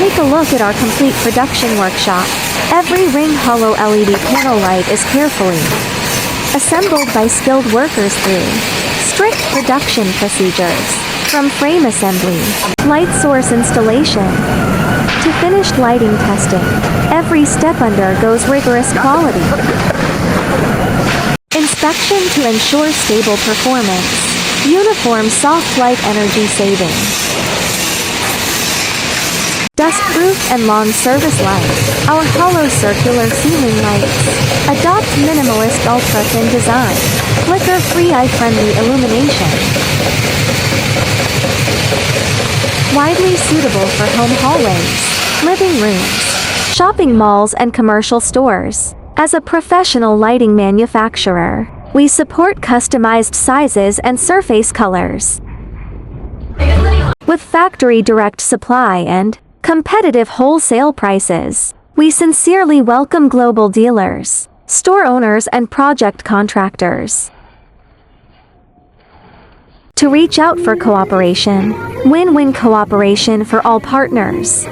Take a look at our complete production workshop. Every ring hollow LED panel light is carefully assembled by skilled workers through strict production procedures. From frame assembly, light source installation, to finished lighting testing, every step undergoes rigorous quality inspection to ensure stable performance. Uniform soft light energy saving. Dust-proof and long service light. Our hollow circular ceiling lights adopt minimalist ultra-thin design. Flicker-free eye-friendly illumination. Widely suitable for home hallways, living rooms, shopping malls and commercial stores. As a professional lighting manufacturer, we support customized sizes and surface colors. With factory direct supply and competitive wholesale prices, we sincerely welcome global dealers, store owners and project contractors to reach out for cooperation. Win-win cooperation for all partners.